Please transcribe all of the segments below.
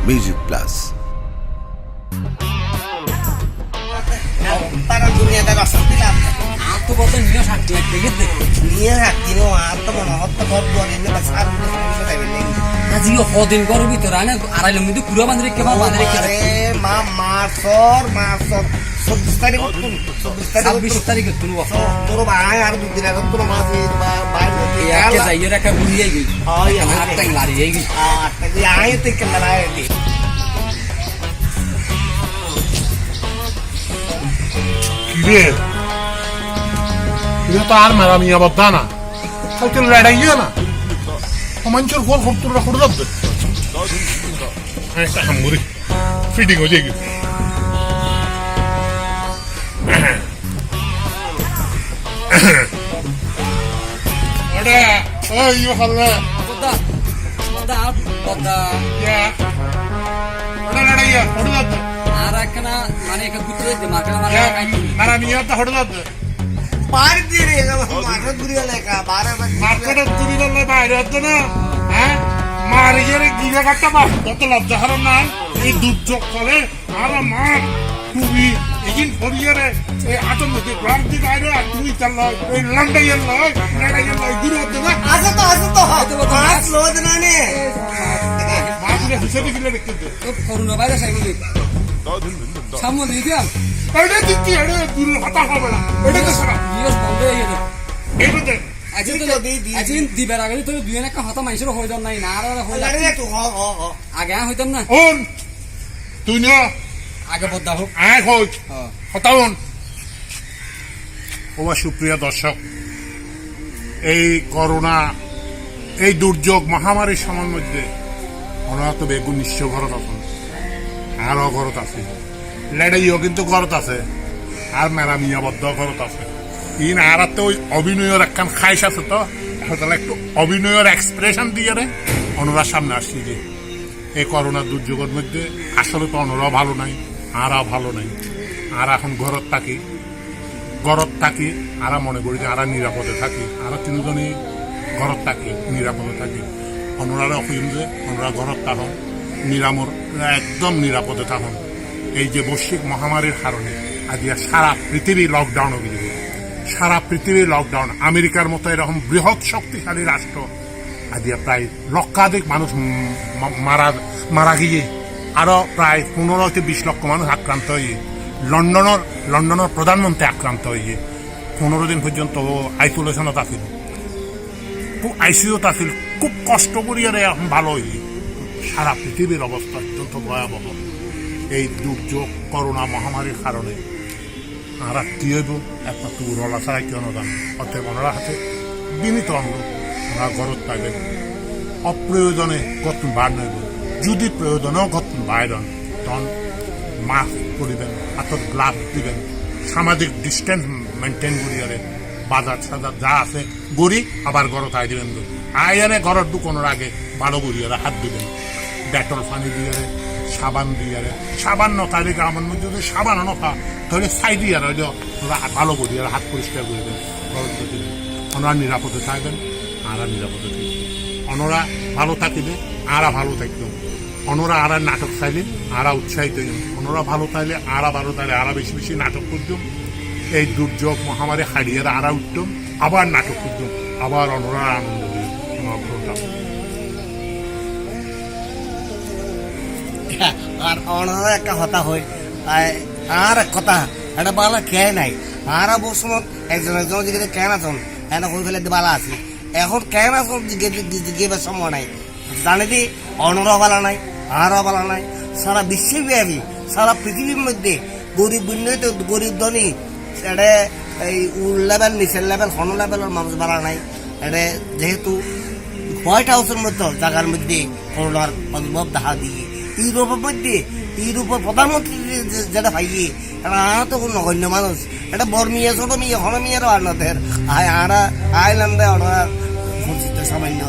Music plus. তারা দুনিয়াতে অশান্তি লাভ আর তো বলতে নিয়ে শান্তি লাগবে গেছে নিয়ে হাঁটি নো আর তো মনে হতো ঘর দুয়ারে নিয়ে বাস আর আজিও কদিন ঘরের ভিতরে আনে আড়াইলো মধ্যে পুরো বাঁধে রেখে বা বাঁধে রেখে আরে মা মাসর 26 তারিখ 26 তারিখে তুলব তোর ভাই আর দুদিন আগে তোর মাঝে বাইরে একে যাইয়ে রাখা ঘুরিয়ে গই হাত টাং লাড়িয়ে গই আয় তুই কেন লাগাই দি কিরে কিরে তো আর মেরা মিয়া বদ্দা না কালকে লড়াইয়া না মানুষের ফল খরতুরা করে যাবে একটা হামগুড়ি ফিটিং হয়ে যায় ওটা ওই খাল্লা বদা বদা বদা ওটা লড়াইয়া করে যাবে আর একখানা মানে একটা গুতরে দে মার্কেট মারা মেরা মিয়া তো হড়ে যাবে পার দিয়ে রে মার্কেট ঘুরিয়ে লেখা 12 মার্কেটের চুরি করলে বাইরে হতো না হ্যাঁ মারিয়ে গিরে কাটতে পার কত লজ্জা হারাম না এই দুর্যোগ চলে আর মার তুমি এগিন ফরিয়ে রে এই আতঙ্কে ক্রান্তি বাইরে আর তুই চাল এই লন্ডাইয়ের লয় গুরু হতো না আছে তো মাছ লোদ না নে মাছরে হিসেবে গিলে দেখতে তো করুণা বাইরে সাইগুলি সামনে দিয়ে দিলাম এটা দিচ্ছি এটা দূর হতা হবে না এটা তো সারা নিউজ বন্ধ হয়ে গেছে এইটাতে আজকে তো আজকে দিবার আগে তো দুই একটা হতা মানুষের হইতাম নাই না আর হইলাম আরে তুই হ আগে হইতাম না হন তুই না আগে বদ্দা হোক আয় খোঁজ হ্যাঁ হতাবন ও সুপ্রিয় দর্শক এই করোনা এই দুর্যোগ মহামারীর সময়ের মধ্যে ওনারা তো বেগুন নিশ্চয় ঘরত আছেন আরও ঘরত আছে লেডাইও কিন্তু ঘরত আছে আর মেরা মিয়াবদ্ধ ঘরত আছে ইন আর তো ওই অভিনয়ের একখান খাইস আছে তো তাহলে একটু অভিনয়ের এক্সপ্রেশন দিয়ে রে ওনারা সামনে আসছি যে এই করোনার দুর্যোগের মধ্যে আসলে তো ওনারাও ভালো নাই আরাও ভালো নাই আর এখন ঘরত থাকি আরা মনে করি যে আরা নিরাপদে থাকি আরো তিনজনই ঘরত থাকি নিরাপদে থাকি ওনারা অফিম যে ওনারা ঘরত থাকুন নিরামর একদম নিরাপদে থাকুন এই যে বৈশ্বিক মহামারীর কারণে আজ সারা পৃথিবী লকডাউন হয়ে যাবে সারা পৃথিবী লকডাউন আমেরিকার মতো এরকম বৃহৎ শক্তিশালী রাষ্ট্র আজ প্রায় লক্ষাধিক মানুষ মারা গিয়ে আরো প্রায় 15-20 লক্ষ মানুষ আক্রান্ত হয়ে লন্ডনের প্রধানমন্ত্রী আক্রান্ত হয়ে 15 দিন পর্যন্ত আইসোলেশনত আছিল খুব আইসিইউত আছিল খুব কষ্ট করিয়া এখন ভালো হয়ে সারা পৃথিবীর অবস্থা অত্যন্ত ভয়াবহ এই দুর্যোগ করোনা মহামারীর কারণে আর কি হইব একমাত্র উড়লা ছাড়া কেউ জান অর্থাৎ ওনারা হাতে বিনীত অনুরোধ ওনারা ঘরত পাইবেন অপ্রয়োজনে গতন বার নইব যদি প্রয়োজনেও গতন বাইরন তখন মাস্ক পরিবেন হাতত গ্লাভ দিবেন সামাজিক ডিস্টেন্স মেনটেন করিয়া বাজার সাজার যা আছে গড়ি আবার ঘরত আই দিবেন আইয়ারে ঘরের ঢুকানোর আগে ভালো করিয়ারে হাত দিবেন ডেটল পানি দিয়ে সাবান দিয়ে সাবান নথালে আমার মধ্যে যদি সাবান নথা তাহলে ছাই দিয়ে ভালো করি আর হাত পরিষ্কার করে দেন ওনারা নিরাপদে থাকবেন আরা নিরাপদে থাকবেন ওনারা ভালো থাকিলে আরা ভালো থাকবেন ওনারা আরা নাটক চাইলে আরা উৎসাহিত হইন ওনারা ভালো থাকলে আরা ভালো থাকলে আরা বেশি বেশি নাটক করতাম এই দুর্যোগ মহামারী হারিয়ে আরা উঠতাম আবার নাটক করতাম আবার ওনারা আনন্দ দিয়ে আর অনারা একটা হতা হয় আর এক কথা এটা বালা খেয়ে নাই আর বসমত একজন জিজ্ঞেস কেন আছেন এটা হয়ে ফেলে বালা আছে এখন কেন আছেন জিজ্ঞেস সময় নাই জানে দি অনরা বালা নাই আরও বালা নাই সারা বিশ্বব্যাপী সারা পৃথিবীর মধ্যে গরিব তো গরিব ধনী এটা এই লেভেল নিচের লেভেল হন লেভেলের মানুষ বালা নাই এটা যেহেতু হোয়াইট হাউসের মতো জায়গার মধ্যে করোনার অনুভব দেখা দিয়ে ইউরোপের মধ্যে ইউরোপের প্রধানমন্ত্রী যেটা ভাইয়ে এটা তো নগণ্য মানুষ এটা বর্মিয়া ছোট মেয়ে হন মেয়েরও আনাদের আইল্যান্ডে ওরা সামান্য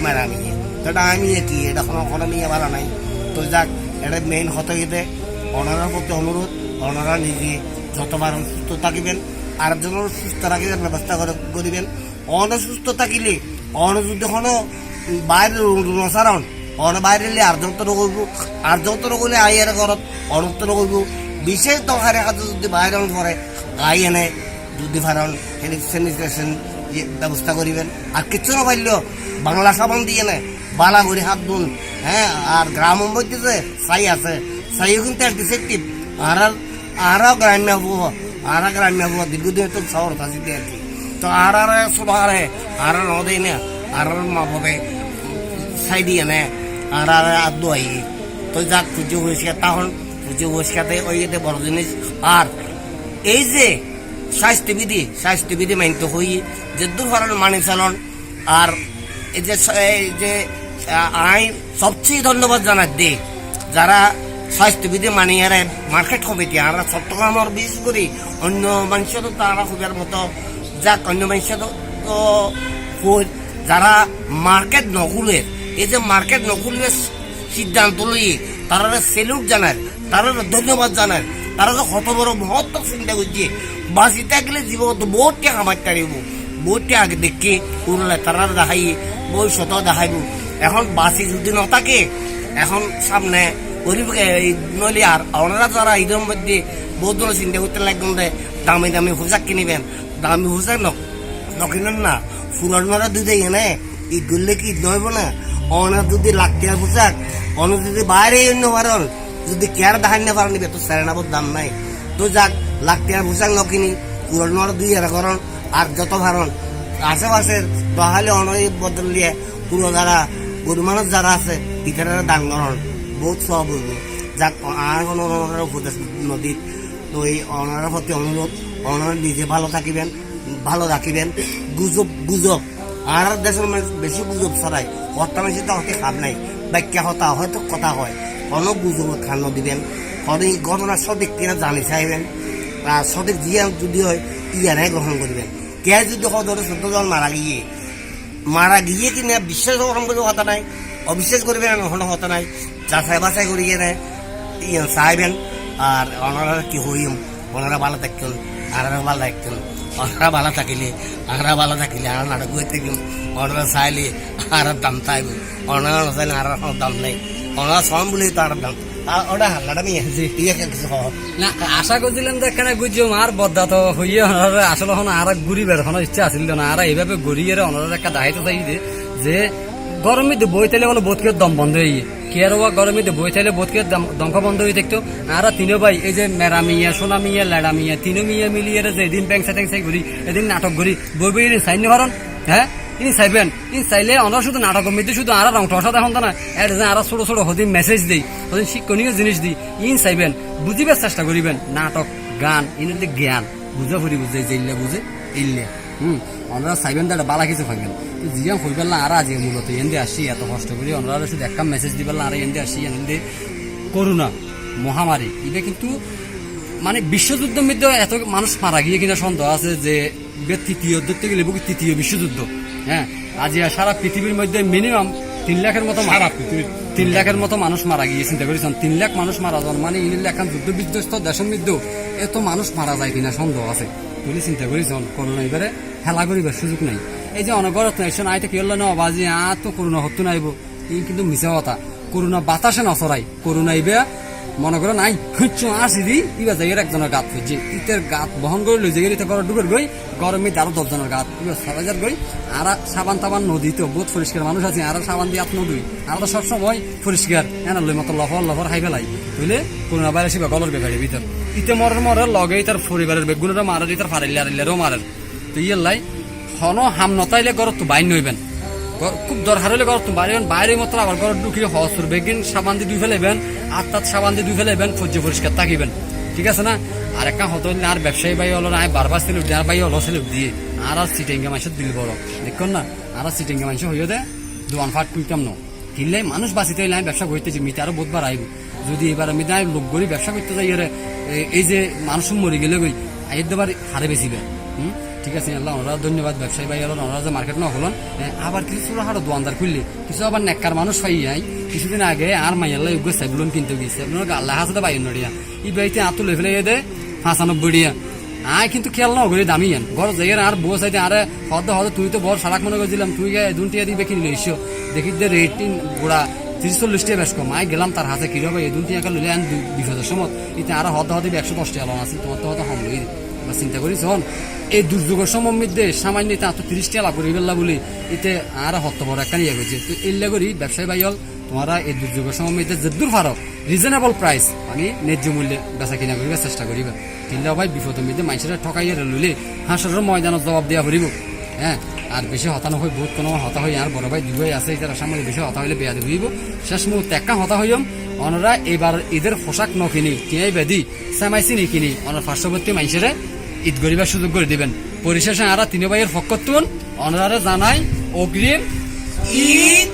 মেরা মেয়ে এটা আমি কি এটা হন মেয়ে ভালো নাই তো যাক এটা মেইন হতে গেতে ওনারার প্রতি অনুরোধ ওনারা নিজে যতবার সুস্থ থাকিবেন আরেকজনের সুস্থ রাখিবার ব্যবস্থা করিবেন অনসুস্থ থাকিলে অন যদি কোনো বাইরে নসারণ অন বাইরে আর যন্ত্র করবো আর যন্ত্র করলে আইয়ার ঘরত অনত্র করবো বিশেষ দরকারে যদি বাইরে পরে আই এনে যদি ফারণ স্যানিটেশন ব্যবস্থা করিবেন আর কিচ্ছু না পারলেও বাংলা সাবান দিয়ে নে বালা করে হাত ধুন। হ্যাঁ, আর গ্রামের মধ্যে যে ছাই আছে ছাইও কিন্তু অ্যান্টিসেপটিভ আরও গ্রাম্য হবো দীর্ঘদিন তো শহর থাকি আর কি। তো আর সবারে আর নদী না আর মা বাবা ছাই দিয়ে নে আর আদু আই তো যাক পুজো পরিষ্কার তখন পুজো পরিষ্কারতে ওই এতে বড় জিনিস। আর এই যে স্বাস্থ্যবিধি মানিত হই যে দুর্ঘটন মানি চালন। আর এই যে আইন সবচেয়ে ধন্যবাদ জানার দে যারা স্বাস্থ্যবিধি মানিয়ে মার্কেট কমিটি আমরা চট্টগ্রামের বিশেষ করে অন্য মানুষের তো তারা খুবের মতো যাক অন্য মানুষের তো যারা মার্কেট নকুলের এই যে মার্কেট নকুলের সিদ্ধান্ত লই তারা সেলুট জানায়, তারা ধন্যবাদ জানায়। তারা তো কত বড় মহত্ব চিন্তা করছে বাঁচিতে গেলে জীবন বহুতটা কামাই তারিব বহুতটা আগে দেখি উড়লে তারা দেখাই ভবিষ্যত দেখাইব। এখন বাঁচি যদি নথাকে এখন সামনে নইলে আর ওনারা যারা ঈদের মধ্যে বহুত ধরনের চিন্তা করতে লাগবেন যে দামি পোশাক কিনিবেন, দামি পোশাক নকিনেন না ফুরানোরা দুধে এনে ঈদ করলে কি ঈদ নইব না। ওনার যদি লাখটিয়ার পোশাক অনেক যদি বাইরে অন্য পারেন যদি কেয়ার দেখান না পারেন তো স্যারেনাবোর দাম নাই। তো যাক লাখটিয়ার পোশাক নকিনি পুরানোর 2,000 করন আর যত ভারণ আশেপাশের তাহলে অনেক বদলিয়ে পুরো যারা গরু মানুষ যারা আছে ইতারা দান করন বহুত সব হইব। যাক আর কোনো উপদেশ নদীর তো এই অনার প্রতি অনুরোধ ওনারা নিজে ভালো রাখিবেন। গুজব আর দেশের মানুষ বেশি গুজব ছড়ায় কথা বেশি তো হতে খাব নাই ব্যাখ্যা হতা হয়তো কথা হয় কোনো গুজব খান দিবেন। ঘটনা সঠিক কিনা জানি চাইবেন আর সঠিক দিয়ে যদি হয় ইয়ারাই গ্রহণ করবেন। কে যদি ধরে 14 জন মারা গিয়ে কিনা বিশ্বাস গ্রহণ করবে কথা নাই, অবিশ্বাস করবেন কোনো কথা নাই। যাচাই বাছাই করিয়ে নেয় চাইবেন। আর ওনারা কি হইম ওনারা ভালো থাকতেন আর ভালো থাকতেন ওনারা ভালো থাকিলে আর নাটক হয়ে থাকিম ওনারা চাইলে আর দাম চাইব ওনারা চাইলে আর দাম নেই ওনারা সম বলে তো আর দাম ওটা হাল্লাটা নিয়ে কিছু না আশা করছিলাম যে এখানে গুজিও আর বদা তো হইয়ে ওনারা আসলে আর ঘুরি বের কোনো ইচ্ছা আসিল না। আর এইভাবে ঘুরিয়ে ওনারা একটা দায়িত্ব চাই যে গরম মধ্যে বই তাইলে বলো বোধকে দম বন্ধ হয়ে কেয়ার গরম মধ্যে বই থাইলে বোধকে দমকা বন্ধ হয়ে দেখতো। আর তিনও ভাই এই যে মেরা মিয়া সোনা মিয়া লেড়া মিয়া তিনও মিয়া মিলিয়ে যে এদিন ট্যাংসাই ঘুরি এদিন নাটক ঘুরি বই বই চাই নি পারেন। হ্যাঁ ইনি চাইবেন ইনি চাইলে ওনারা শুধু নাটকের মধ্যে শুধু আর রং টসা দেখুন না এর যে আর ছোট ছোট হদিন মেসেজ দিই হদিন শিক্ষণীয় জিনিস দিই ইন চাইবেন বুঝিবার চেষ্টা করিবেন। নাটক গান ইনের যে জ্ঞান বুঝা ফুরি বুঝে যেইলে বুঝে ইল্লে ওনারা চাইবেন তারা বালা কিছু পাইবেন জিয়াম হই পেলাম আর আজ মূলত এনে আসি এত কষ্ট করি ওনারা শুধু একটা মেসেজ দিবেন আর এনে আসি এনে করোনা মহামারী এটা কিন্তু মানে বিশ্বযুদ্ধের মধ্যে এত মানুষ মারা গিয়ে কিনা সন্দেহ আছে যে ধরতে গেলে তৃতীয় বিশ্বযুদ্ধ। হ্যাঁ আজ সারা পৃথিবীর মধ্যে মিনিমাম 3 লাখের মতো 3 লাখের মতো মানুষ মারা গিয়ে চিন্তা করেছেন 3 লাখ মানুষ মারা যান মানে ইনিল এখন যুদ্ধ বিধ্বস্ত দেশের মধ্যেও এত মানুষ মারা যায় কিনা সন্দেহ আছে। তুই চিন্তা করেছেন করোনা এবারে খেলা করিবার সুযোগ নাই। এই যে অনগরত এসন আইতে কি হলো না বাজি তো করোনা হতো নাইব এই কিন্তু মিছা কথা করোনা বাতাসে নচরাই করোনা ইবে মনে করো নাই আসি দি ইবা যাই একজনের গাত খুঁজছে ইতের গাত বহন করে লই যাই ঘর ডুবের গই গরমে আরো 10 জনের গাত ইবা 6,000 গই আর সাবান তাবান নদীতে বহুত পরিষ্কার মানুষ আছে আর সাবান দিয়ে নদী আর তো সবসময় পরিষ্কার এনা লই মতো লফর হাই ফেলাই বুঝলে করোনা ভাইরাস ইবা গলর বেগাড়ি ভিতর ইতে মরার লগে তার পরিবারের বেগুনরা মারে তার ফারিলারও মারের তো ইয়ের লাই হন হাম নতাইলে ঘর তো বাইন নইবেন খুব দরকার হলে ঘর তো বাইরে মাত্র আবার ঘর ঢুকিয়ে হসুর বেগিন সাবান দিয়ে দুই ফেলেবেন আর তার সাবান দিয়ে দুই ফেলেবেন ফজ্জে পরিষ্কার থাকিবেন ঠিক আছে না। আর একটা হতো আর ব্যবসায়ী ভাই হলো না বারবার সেলুপ দিয়ে আর ভাই হলো সেলুপ দিয়ে আর সিটেঙ্গা মানুষের দিল বড় দেখুন না আর সিটেঙ্গা মানুষ হইয়া দে দোয়ান ফাট কুইতাম ন কিনলে মানুষ বাঁচিতে হইলে আমি ব্যবসা করতেছি মিতে আরো বহুতবার আইব যদি এবার আমি লোক গরিব ব্যবসা করতে যাই এই যে মানুষ মরে গেলে গই আইয়ের দেবার হারে বেশিবে ঠিক আছে আল্লাহ ওনারা ধন্যবাদ ব্যবসায়ী ভাই হলেন ওনারা যে মার্কেট না হলেন আবার কিছু ছোট হাটো দোয়ানদার খুললে কিছু আবার নেককার মানুষ পাই যাই কিছুদিন আগে আর মাইয়াল্লাহ উগ্র সাইবুলন কিনতে গিয়েছে আল্লাহ হাতে বাইন নড়িয়া এই বাড়িতে আতো লই ফেলে দে 95 দিয়া কিন্তু খেয়াল না করে দামি আন ঘর যাই আর বউ চাইতে আরে হদ তুই তো বড় সারাক মনে করছিলাম তুই দুটিয়া দিবে কিনলে এসো দেখি যে রেটিন গোড়া 30-40 টাকা বেশ কম আই গেলাম তার হাতে কিরবে এই 2 টাকা লইলে আন 2000 সময় ইতে আর হদ 110 টাকা লন আছে তোমার তো হয়তো কম লই বা চিন্তা করিস হন এই দুর্যোগের সময়ের মধ্যে সামান্য তা তো 30 টাকা লাভ করি ফেললা বলি এতে আর হত বড় একটা নিয়ে গেছে তো এল্লা করি ব্যবসায়ী ভাই হল তোমরা এই দুর্যোগের সময়ের মধ্যে যে দূর ফারক রিজনেবল প্রাইস মানে ন্যায্য মূল্যে বেচা কিনা করিবার চেষ্টা করিবা কিনলে ভাই বিপদের মধ্যে মানুষেরা ঠকাইয়া লইলে হাঁসের ময়দানত জবাব দেওয়া করিব হ্যাঁ আর বেশি হতানো হই বহুত কোনো হতা হই আর বড় ভাই দুই আছে এটার সামনে বেশি হতা হইলে বেয়া দিব শেষ মুহূর্তে একা হতা হইম অনরা এবার ঈদের পোশাক নকিনি কিনাই বেদি সামাইছি নি কিনি অনার পার্শ্ববর্তী মানুষেরা ঈদ গরিবার সুযোগ করে দিবেন পরিশেষে আরা তিন ভাইয়ের পক্ষ তুন অনরারে জানাই অগ্রিম ঈদ